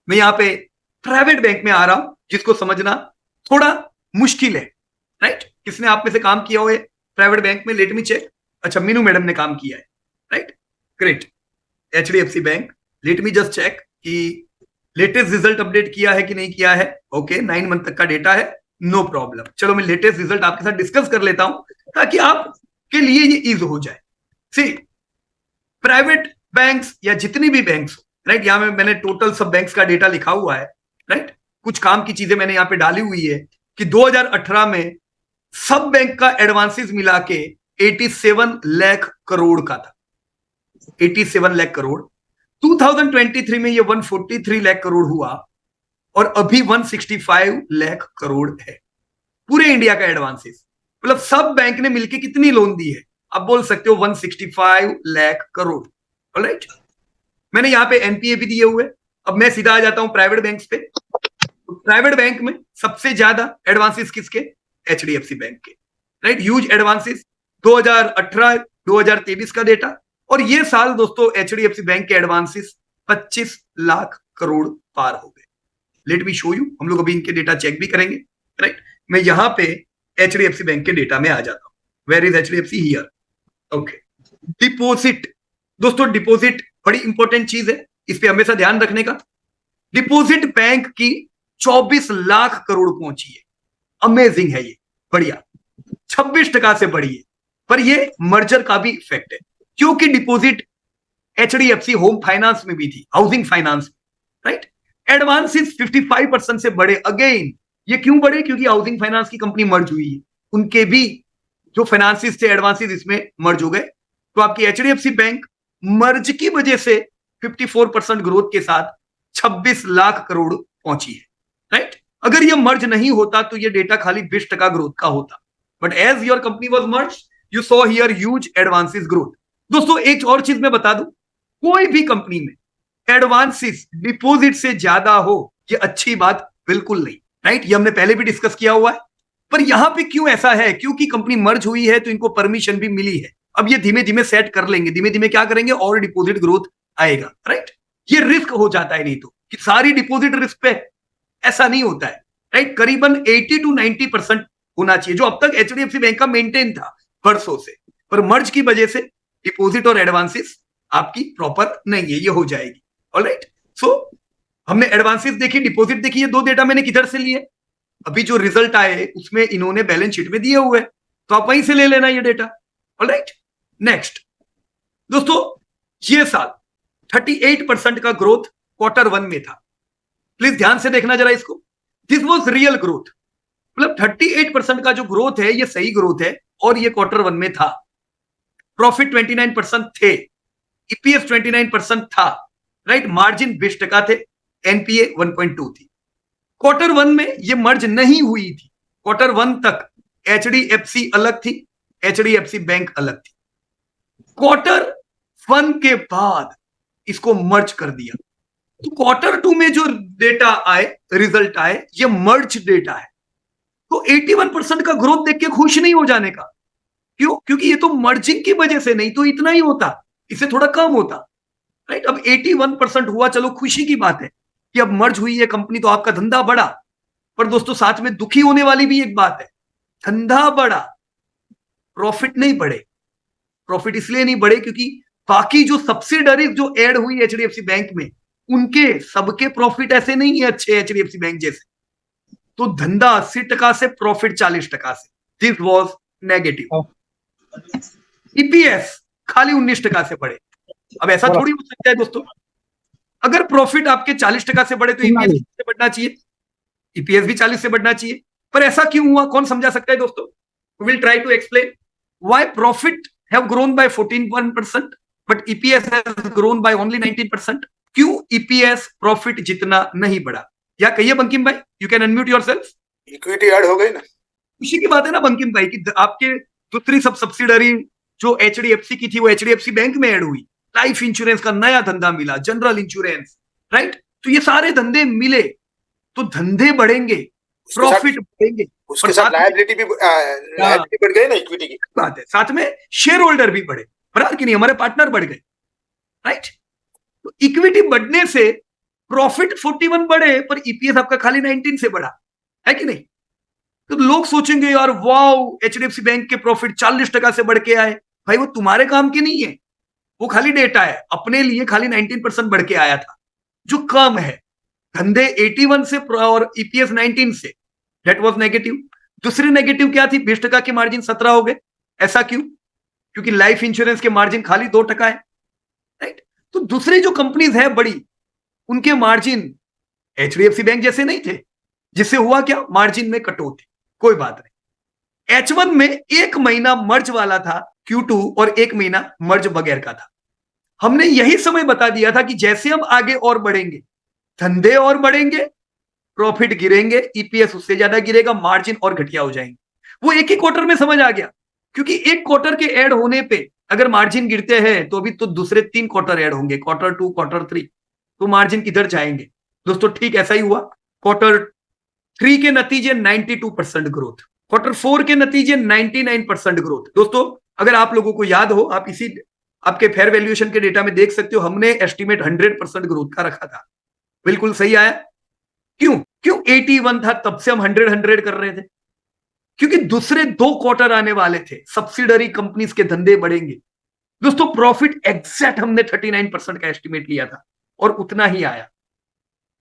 मैं यहाँ पे प्राइवेट बैंक में आ रहा हूं, जिसको समझना थोड़ा मुश्किल है, राइट। किसने आप में से काम किया हो प्राइवेट बैंक में? Let me check. अच्छा, मीनू मैडम ने काम किया है, right, great. HDFC bank, let me just check कि लेटेस्ट रिजल्ट अपडेट किया है कि नहीं किया है। ओके, 9 मंथ तक का डेटा है, नो प्रॉब्लम। चलो मैं लेटेस्ट रिजल्ट आपके साथ डिस्कस कर लेता हूं ताकि आपके लिए ये ईज हो जाए। सी, प्राइवेट बैंक्स या जितनी भी बैंक्स, राइट, यहां में मैंने टोटल सब बैंक्स का डेटा लिखा हुआ है, राइट। कुछ काम की चीजें मैंने यहां पे डाली हुई है कि 2018 में सब बैंक का एडवांसेस मिला के 87 लाख करोड़ का था, 87 लाख करोड़। 2023 में ये 143 लाख करोड़ हुआ और अभी 165 लाख करोड़ है पूरे इंडिया का एडवांसेस। मतलब सब बैंक ने मिलकर कितनी लोन दी है? आप बोल सकते हो 165 लाख करोड़, ऑलराइट। मैंने यहां पे एनपीए भी दिए हुए। अब मैं सीधा आ जाता हूं प्राइवेट बैंक्स पे। प्राइवेट बैंक में सबसे ज्यादा एडवांसेस किसके? एचडीएफसी बैंक के, राइट। ह्यूज एडवांसेस 2018 2023 का डेटा, और ये साल दोस्तों एचडीएफसी बैंक के एडवांसेस 25 लाख करोड़ पार हो गए। लेट मी शो यू, हम लोग अभी इनके डेटा चेक भी करेंगे, राइट। मैं यहां पे एचडीएफसी बैंक के डेटा में आ जाता हूं। Where is HDFC? Here, okay. Deposit, दोस्तों डिपॉजिट बड़ी इंपॉर्टेंट चीज है, इस पे हमेशा ध्यान रखने का। डिपॉजिट बैंक की 24 लाख करोड़ पहुंची है, अमेजिंग है ये, बढ़िया, 26% से बढ़ी है। पर ये मर्जर का भी इफेक्ट है, क्योंकि डिपॉजिट एचडीएफसी होम फाइनेंस में भी थी, हाउसिंग फाइनेंस, राइट। एडवांसेस 55% से बढ़े अगेन। ये क्यों बढ़े? क्योंकि हाउसिंग फाइनेंस की कंपनी मर्ज हुई है, उनके भी जो फाइनेंसिस थे एडवांसेस इसमें मर्ज हो गए। तो आपकी एचडीएफसी बैंक मर्ज की वजह से 54% ग्रोथ के साथ 26 लाख करोड़ पहुंची है, राइट। अगर ये मर्ज नहीं होता तो ये डेटा खाली 20% ग्रोथ का होता, but as your company was merge, you saw here huge advances growth. दोस्तों एक और चीज मैं बता दूं, कोई भी कंपनी में एडवांसेस डिपॉजिट से ज्यादा हो ये अच्छी बात बिल्कुल नहीं, राइट। ये हमने पहले भी डिस्कस किया हुआ है। पर यहां पे क्यों ऐसा है? क्योंकि कंपनी मर्ज हुई है तो इनको परमिशन भी मिली है। अब ये धीमे धीमे सेट कर लेंगे, धीमे धीमे क्या करेंगे, और डिपॉजिट ग्रोथ आएगा, राइट। ये रिस्क हो जाता है नहीं तो कि सारी डिपॉजिट रिस्क पे, ऐसा नहीं होता है, राइट। करीबन 80 to 90% होना चाहिए, जो अब तक एचडीएफसी बैंक का मेंटेन था वर्षों से। पर मर्ज की वजह से डिपॉजिट और एडवांसेस आपकी प्रॉपर नहीं है, ये हो जाएगी, ऑलराइट। सो हमने एडवांसेस देखी, डिपॉजिट देखी, ये दो डेटा मैंने किधर से लिए? अभी जो रिजल्ट आए उसमें इन्होंने बैलेंस शीट में दिए हुए, तो आप वहीं से ले लेना ये डेटा, ऑलराइट। नेक्स्ट दोस्तों, ये साल 38% का ग्रोथ Q1 में था। प्लीज ध्यान से देखना जरा इसको, दिस वॉज रियल ग्रोथ। मतलब 38% का जो ग्रोथ है ये सही ग्रोथ है, और ये Q1 में था। प्रॉफिट 29% थे, ईपीएस 29% था, राइट। मार्जिन 20% थे, एनपीए 1.2 थी। Q1 में ये मर्ज नहीं हुई थी। Q1 तक एचडीएफसी अलग थी, एचडीएफसी बैंक अलग थी। Q1 के बाद इसको मर्ज कर दिया। तो Q2 में जो डेटा आए, रिजल्ट आए, ये मर्ज डेटा है। तो 81% का ग्रोथ देख के खुश नहीं हो जाने का। क्यों? क्योंकि ये तो मर्जिंग की वजह से, नहीं तो इतना ही होता, इससे थोड़ा कम होता, राइट। अब 81% हुआ, चलो खुशी की बात है कि अब मर्ज हुई है कंपनी, तो आपका धंधा बढ़ा। पर दोस्तों साथ में दुखी होने वाली भी एक बात है, धंधा बढ़ा, प्रॉफिट नहीं बढ़े। प्रॉफिट इसलिए नहीं बढ़े क्योंकि बाकी जो सब्सिडरीज जो ऐड हुई एचडीएफसी बैंक में, उनके सबके प्रॉफिट ऐसे नहीं है अच्छे एचडीएफसी बैंक जैसे। तो धंधा 80% से, प्रॉफिट 40% से, दिस वॉज नेगेटिव। ईपीएस खाली 19% से बढ़े। अब ऐसा थोड़ी हो सकता है दोस्तों, अगर प्रॉफिट आपके 40% से बढ़े तो ईपीएस से बढ़ना चाहिए, ईपीएस भी 40 से बढ़ना चाहिए। पर ऐसा क्यों हुआ? कौन समझा सकता है दोस्तों? We will try to explain why profit have grown by 14% but EPS has grown by only 19%। क्यों ईपीएस प्रॉफिट जितना नहीं बढ़ा? या कहिए बंकिम भाई, you can unmute yourself. Equity add हो गई ना, खुशी की बात है ना बंकिम भाई कि आपके दूसरी सब सब्सिडरी जो एचडीएफसी की थी वो एचडीएफसी बैंक में ऐड हुई, लाइफ इंश्योरेंस का नया धंधा मिला, जनरल इंश्योरेंस, राइट। तो ये सारे धंधे मिले तो धंधे बढ़ेंगे, प्रॉफिट बढ़ेंगे, उसके साथ लायबिलिटी भी बढ़ गई ना इक्विटी की बात है, साथ में शेयर होल्डर भी बढ़े, बराबर कि नहीं? हमारे पार्टनर बढ़ गए, राइट। तो इक्विटी बढ़ने से प्रॉफिट 41 बढ़े पर ईपीएस आपका खाली 19 से बढ़ा, है कि नहीं? तो लोग सोचेंगे यार वाओ, एचडीएफसी बैंक के प्रॉफिट 40% से बढ़ के आए। भाई वो तुम्हारे काम के नहीं है, वो खाली डेटा है, अपने लिए खाली 19% बढ़ के आया था, जो कम है। धंधे 81 से और ईपीएस 19 से, दैट वाज नेगेटिव। दूसरी नेगेटिव क्या थी? 20% के मार्जिन 17 हो गए। ऐसा क्यों? क्योंकि लाइफ इंश्योरेंस के मार्जिन खाली 2% है, राइट? तो दूसरी जो कंपनीज है बड़ी, उनके मार्जिन एचडीएफसी बैंक जैसे नहीं थे, जिससे हुआ क्या? मार्जिन में कटौती। कोई बात नहीं। H1 में एक महीना मर्ज वाला था Q2 और एक महीना मर्ज बगैर का था। हमने यही समय बता दिया था कि जैसे हम आगे और बढ़ेंगे, धंधे और बढ़ेंगे, प्रॉफिट गिरेंगे, ईपीएस उससे ज्यादा गिरेगा, मार्जिन और घटिया हो जाएंगे। वो एक ही क्वार्टर में समझ आ गया, क्योंकि एक क्वार्टर के ऐड होने पे अगर मार्जिन गिरते हैं तो अभी तो दूसरे 3 क्वार्टर ऐड होंगे, क्वार्टर 2, क्वार्टर 3, तो मार्जिन किधर जाएंगे? दोस्तों ठीक ऐसा ही हुआ। क्वार्टर 3 के नतीजे 92% ग्रोथ, क्वार्टर 4 के नतीजे 99% ग्रोथ। दोस्तों अगर आप लोगों को याद हो, आप इसी आपके फेयर वैल्यूएशन के डेटा में देख सकते हो, हमने एस्टिमेट 100% ग्रोथ का रखा था, बिल्कुल सही आया। क्यों? क्यों 81 था, तब से हम 100 कर रहे थे, क्योंकि दूसरे 2 क्वार्टर आने वाले थे, सब्सिडरी कंपनीज के धंधे बढ़ेंगे। दोस्तों प्रॉफिट एग्जैक्ट हमने 39% का एस्टिमेट लिया था और उतना ही आया।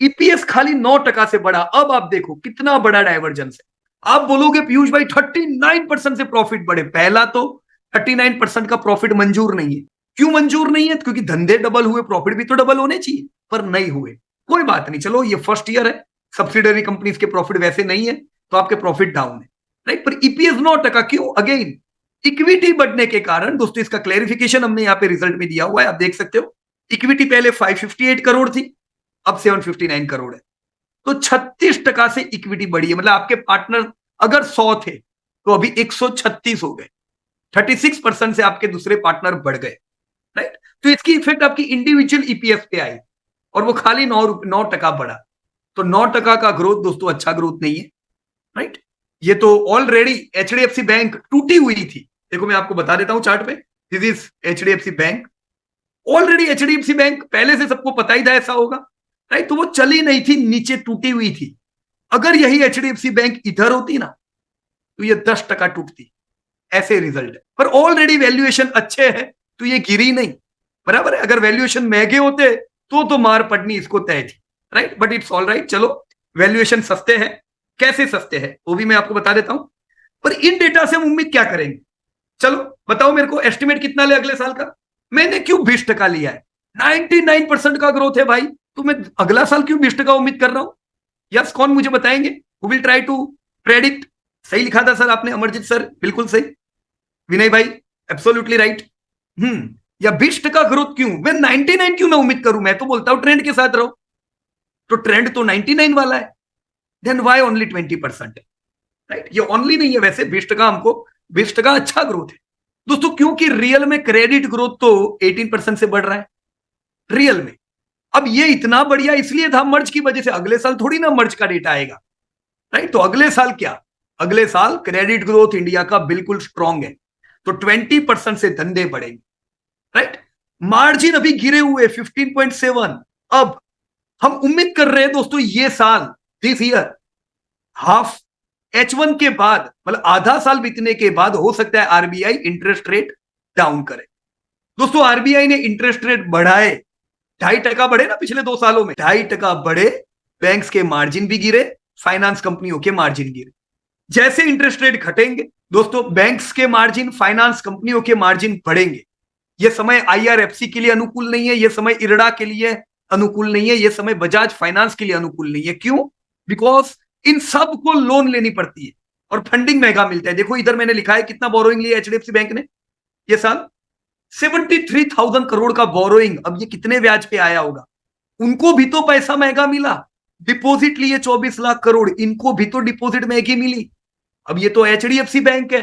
ईपीएस खाली 9% से बढ़ा। अब आप देखो कितना बड़ा डाइवर्जेंस है। आप बोलोगे पीयूष भाई 39% से प्रॉफिट बढ़े। पहला तो 39% का प्रॉफिट मंजूर नहीं है। क्यों मंजूर नहीं है? क्योंकि धंधे डबल हुए, प्रॉफिट भी तो डबल होने चाहिए, पर नहीं हुए। कोई बात नहीं, चलो ये फर्स्ट ईयर है, सब्सिडरी कंपनीज के प्रॉफिट वैसे नहीं है, तो आपके प्रॉफिट डाउन है, राइट? पर ईपीएस 9%। क्यों? अगेन इक्विटी बढ़ने के कारण। दोस्तों इसका क्लैरिफिकेशन हमने यहाँ पे रिजल्ट में दिया हुआ है, आप देख सकते हो। इक्विटी पहले 558 करोड़ थी, अब 759 करोड़ है, तो 36% से इक्विटी बढ़ी है। मतलब आपके पार्टनर अगर 100 थे तो अभी 136 हो गए, 36% से आपके दूसरे पार्टनर बढ़ गए, राइट? तो इसकी इफेक्ट आपकी इंडिविजुअल ईपीएस पे आई और वो खाली 9% बढ़ा। तो 9% का ग्रोथ दोस्तों अच्छा ग्रोथ नहीं है, राइट? ये तो ऑलरेडी एचडीएफसी बैंक टूटी हुई थी। देखो मैं आपको बता देता हूं चार्ट पे, this is HDFC bank. Already HDFC bank पहले से सबको पता ही था ऐसा होगा, राइट? तो वो चली नहीं थी, नीचे टूटी हुई थी। अगर यही एचडीएफसी बैंक इधर होती ना तो ये 10% टूटती। ऐसे रिजल्ट है, पर ऑलरेडी वैल्यूएशन अच्छे है तो ये गिरी नहीं, बराबर है। अगर वैल्यूएशन महंगे होते तो मार पड़नी इसको तय थी, right? But it's all right. चलो वैल्यूएशन सस्ते हैं। कैसे सस्ते हैं वो भी मैं आपको बता देता हूं, पर इन डेटा से हम उम्मीद क्या करेंगे? चलो बताओ मेरे को, एस्टिमेट कितना ले अगले साल का? मैंने क्यों 20% लिया है? 99% का ग्रोथ है भाई, तो मैं अगला साल क्यों 20% उम्मीद कर रहा हूं? यस, कौन मुझे बताएंगे? Who will try to predict? सही लिखा था सर आपने, अमरजीत सर, बिल्कुल सही। विनय भाई एब्सोल्युटली राइट। या 20% ग्रोथ क्यों? मैं 99 क्यों मैं उम्मीद करूं? मैं तो बोलता हूं ट्रेंड के साथ रहो, तो ट्रेंड तो 99 वाला है, देन वाई ओनली 20%? राइट? ये ओनली नहीं है, वैसे 20% हमको 20% अच्छा ग्रोथ है दोस्तों, क्योंकि रियल में क्रेडिट ग्रोथ तो 18% से बढ़ रहा है रियल में। अब ये इतना बढ़िया इसलिए था मर्ज की वजह से, अगले साल थोड़ी ना मर्ज का डेटा आएगा, राइट? तो अगले साल क्या? अगले साल क्रेडिट ग्रोथ इंडिया का बिल्कुल स्ट्रांग है, तो 20% से धंधे बढ़ेंगे, राइट? मार्जिन अभी गिरे हुए 15.7। अब हम उम्मीद कर रहे हैं दोस्तों ये साल, दिस ईयर, हाफ H1 के बाद, मतलब आधा साल बीतने के बाद हो सकता है आरबीआई इंटरेस्ट रेट डाउन करे। दोस्तों आरबीआई ने इंटरेस्ट रेट बढ़ाए, 2.5% बढ़े ना पिछले 2 सालों में, 2.5% बढ़े, बैंक्स के मार्जिन भी गिरे, फाइनेंस कंपनियों के मार्जिन गिरे। जैसे इंटरेस्ट रेट घटेंगे दोस्तों, बैंक्स के मार्जिन, फाइनेंस कंपनियों के मार्जिन बढ़ेंगे। यह समय आईआरएफसी के लिए अनुकूल नहीं है, यह समय इरडा के लिए अनुकूल नहीं है, यह समय बजाज फाइनेंस के लिए अनुकूल नहीं है। क्यों? बिकॉज इन सब को लोन लेनी पड़ती है और फंडिंग महंगा मिलता है। देखो इधर मैंने लिखा है कितना बोरोइंग लिया एचडीएफसी बैंक ने ये साल, 73,000 करोड़ का बोरोइंग। अब ये कितने ब्याज पे आया होगा? उनको भी तो पैसा महंगा मिला। डिपॉजिट लिए 24 लाख करोड़, इनको भी तो डिपॉजिट महंगी मिली। अब ये तो एचडीएफसी बैंक है,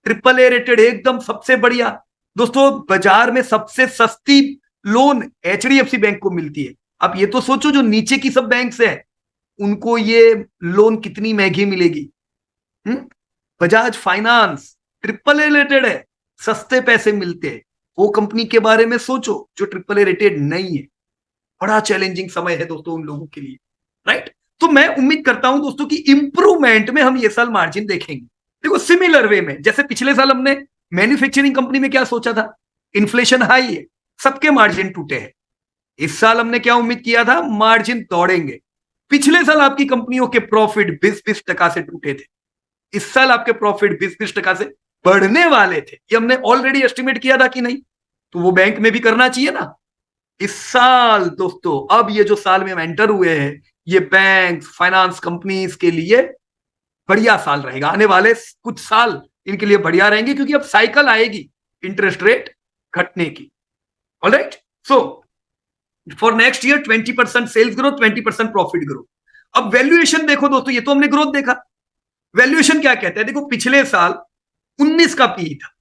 ट्रिपल ए रेटेड, एकदम सबसे बढ़िया। दोस्तों बाजार में सबसे सस्ती लोन एचडीएफसी बैंक को मिलती है। अब ये तो सोचो जो नीचे की सब बैंक्स है उनको ये लोन कितनी महंगी मिलेगी। Bajaj finance triple A rated है, सस्ते पैसे मिलते हैं। वो कंपनी के बारे में सोचो जो ट्रिपल ए रेटेड नहीं है। बड़ा चैलेंजिंग समय है दोस्तों उन लोगों के लिए, राइट। तो मैं उम्मीद करता हूं दोस्तों कि इंप्रूवमेंट में हम ये साल मार्जिन देखेंगे। देखो सिमिलर वे में जैसे पिछले साल हमने मैन्युफैक्चरिंग कंपनी में क्या सोचा था, इन्फ्लेशन हाई है, सबके मार्जिन टूटे हैं। इस साल हमने क्या उम्मीद किया था, मार्जिन तोड़ेंगे। पिछले साल आपकी कंपनियों के प्रॉफिट 20-20% से टूटे थे, इस साल आपके प्रॉफिट 20-20% से बढ़ने वाले थे। ये हमने ऑलरेडी एस्टिमेट किया था कि नहीं, तो वो बैंक में भी करना चाहिए ना। इस साल दोस्तों, अब ये जो साल में हम एंटर हुए हैं, ये बैंक फाइनेंस कंपनीज के लिए बढ़िया साल रहेगा। आने वाले कुछ साल इनके लिए बढ़िया रहेंगे क्योंकि अब साइकिल आएगी इंटरेस्ट रेट घटने की। Alright, so for next year 20% sales growth, 20% profit growth. अब वैल्यूएशन देखो दोस्तों, ये तो हमने ग्रोथ देखा, वैल्यूएशन क्या कहता है। देखो पिछले साल 19 का पी था,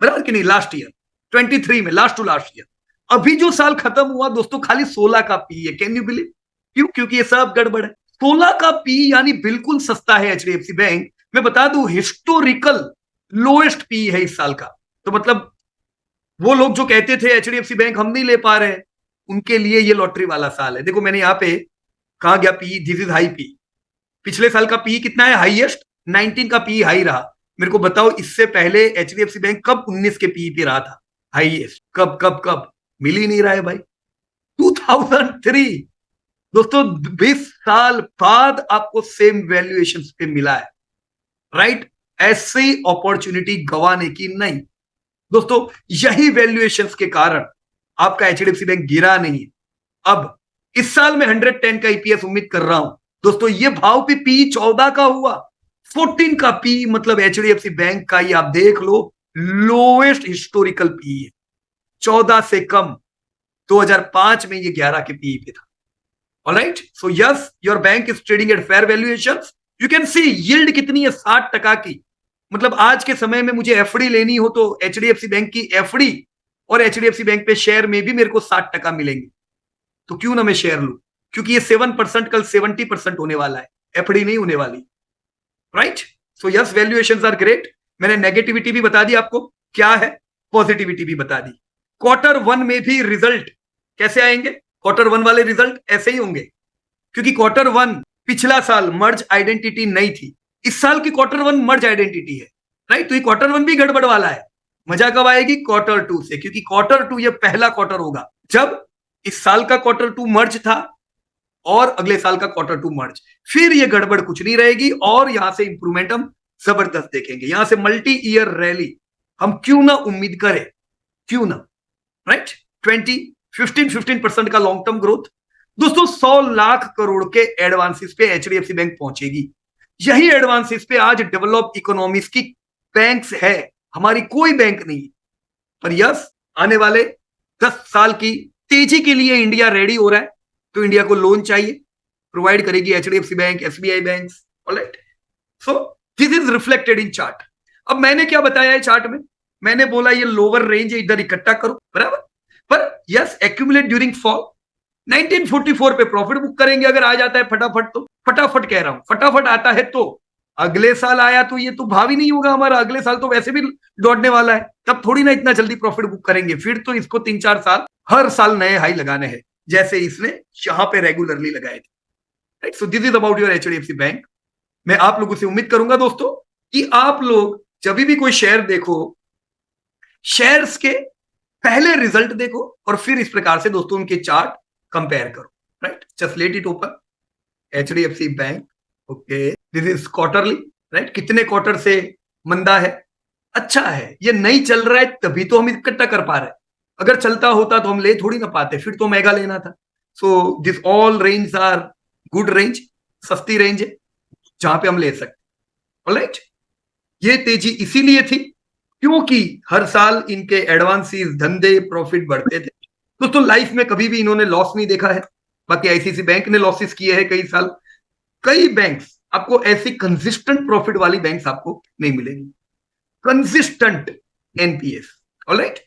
बराबर कि नहीं, लास्ट ईयर 23 में, लास्ट टू लास्ट ईयर। अभी जो साल खत्म हुआ दोस्तों, खाली 16 का पी है। Can you believe? क्यों? क्योंकि ये सब गड़बड़ है। 16 का पी यानी बिल्कुल सस्ता है एचडीएफसी बैंक। मैं बता दूं, हिस्टोरिकल लोएस्ट पी है इस साल का। तो मतलब वो लोग जो कहते थे एचडीएफसी बैंक हम नहीं ले पा रहे, उनके लिए ये लॉटरी वाला साल है। देखो मैंने यहां पे कहा गया P, this is high P. पिछले साल का पी कितना है, हाईएस्ट 19 का पी हाई रहा। मेरे को बताओ इससे पहले एचडीएफसी बैंक कब 19 के पी पे रहा था हाईएस्ट? कब कब कब? मिल ही नहीं रहा है भाई। 2003 दोस्तों, 20 साल बाद आपको सेम वैल्यूएशन पे मिला है, राइट। ऐसी अपॉर्चुनिटी गंवाने की नहीं दोस्तों। यही वैल्यूएशंस के कारण आपका एचडीएफसी बैंक गिरा नहीं है। अब इस साल में 110 का ईपीएस उम्मीद कर रहा हूं दोस्तों। ये भाव पे पी 14 का हुआ, 14 का पी मतलब एचडीएफसी बैंक का, ये आप देख लो, लोएस्ट हिस्टोरिकल पी है। 14 से कम 2005 में ये 11 के पी पे था। Alright, so yes, your bank is trading at fair valuations. You can see yield कितनी है, 60% की। मतलब आज के समय में मुझे एफडी लेनी हो तो एचडीएफसी बैंक की एफडी और एचडीएफसी बैंक पे शेयर में भी मेरे को 60% मिलेंगे, तो क्यों ना मैं शेयर लूं, क्योंकि ये 7% कल 70% होने वाला है, एफडी नहीं होने वाली, right. So yes, valuations are great. मैंने नेगेटिविटी भी बता दी आपको क्या है, पॉजिटिविटी भी बता दी। Q1 में भी रिजल्ट कैसे आएंगे? Q1 वाले रिजल्ट ऐसे ही होंगे, क्योंकि Q1 पिछला साल मर्ज आइडेंटिटी नहीं थी, इस साल की Q1 मर्ज आइडेंटिटी है, राइट। तो ये Q1 भी गड़बड़ वाला है। मजा कब आएगी? Q2 से, क्योंकि Q2 ये पहला क्वार्टर होगा जब इस साल का Q2 मर्ज था और अगले साल का Q2 मर्ज। फिर ये गड़बड़ कुछ नहीं रहेगी और यहां से इंप्रूवमेंट हम जबरदस्त देखेंगे। यहां से मल्टी ईयर रैली हम क्यों ना उम्मीद करें, क्यों ना, राइट। 15% का लॉन्ग टर्म ग्रोथ दोस्तों। 100 लाख करोड़ के एडवांसेस पे एचडीएफसी बैंक पहुंचेगी। यही एडवांसेस पे आज डेवलप इकोनॉमीज की बैंक्स है, हमारी कोई बैंक नहीं। पर यस, आने वाले 10 साल की तेजी के लिए इंडिया रेडी हो रहा है, तो इंडिया को लोन चाहिए, प्रोवाइड करेगी HDFC bank, SBI bank. Alright, so this is reflected in chart. अब मैंने क्या बताया है चार्ट में? मैंने बोला ये लोअर रेंज है, इधर इकट्ठा करो, बराबर। पर यस, एक्यूमुलेट ड्यूरिंग फॉल। 1944 पे प्रॉफिट बुक करेंगे अगर आ जाता है फटाफट, तो फटाफट कह रहा हूं, फटाफट आता है तो। अगले साल आया तो ये तो भावी नहीं होगा हमारा, अगले साल तो वैसे भी दौड़ने वाला है, तब थोड़ी ना इतना जल्दी प्रॉफिट बुक करेंगे। फिर तो इसको 3-4 साल हर साल नए हाई लगाने हैं, जैसे इसने यहां पे रेगुलरली लगाए थे, right. So this is about your HDFC bank. मैं आप लोगों से उम्मीद करूंगा दोस्तों कि आप लोग जब भी कोई शेयर देखो, शेयर्स के पहले रिजल्ट देखो और फिर इस प्रकार से दोस्तों उनके चार्ट कंपेयर करो, right. Just let it open, HDFC bank, okay, this is quarterly, right. कितने क्वार्टर से मंदा है? अच्छा है, ये नहीं चल रहा है तभी तो हम इकट्ठा कर पा रहे हैं। अगर चलता होता तो हम ले थोड़ी ना पाते, फिर तो मेगा लेना था। So this all range are good range, सस्ती रेंज है जहां पे हम ले सकते, ऑलराइट। ये तेजी इसीलिए थी क्योंकि हर साल इनके एडवांसेस, धंधे, प्रॉफिट बढ़ते थे दोस्तों। लाइफ में कभी भी इन्होंने लॉस नहीं देखा है। बाकी आईसीआईसी बैंक ने लॉसेस किए हैं कई साल। कई बैंक्स आपको ऐसी कंसिस्टेंट प्रॉफिट वाली बैंक्स आपको नहीं मिलेंगी, कंसिस्टेंट एनपीएस, ऑलराइट।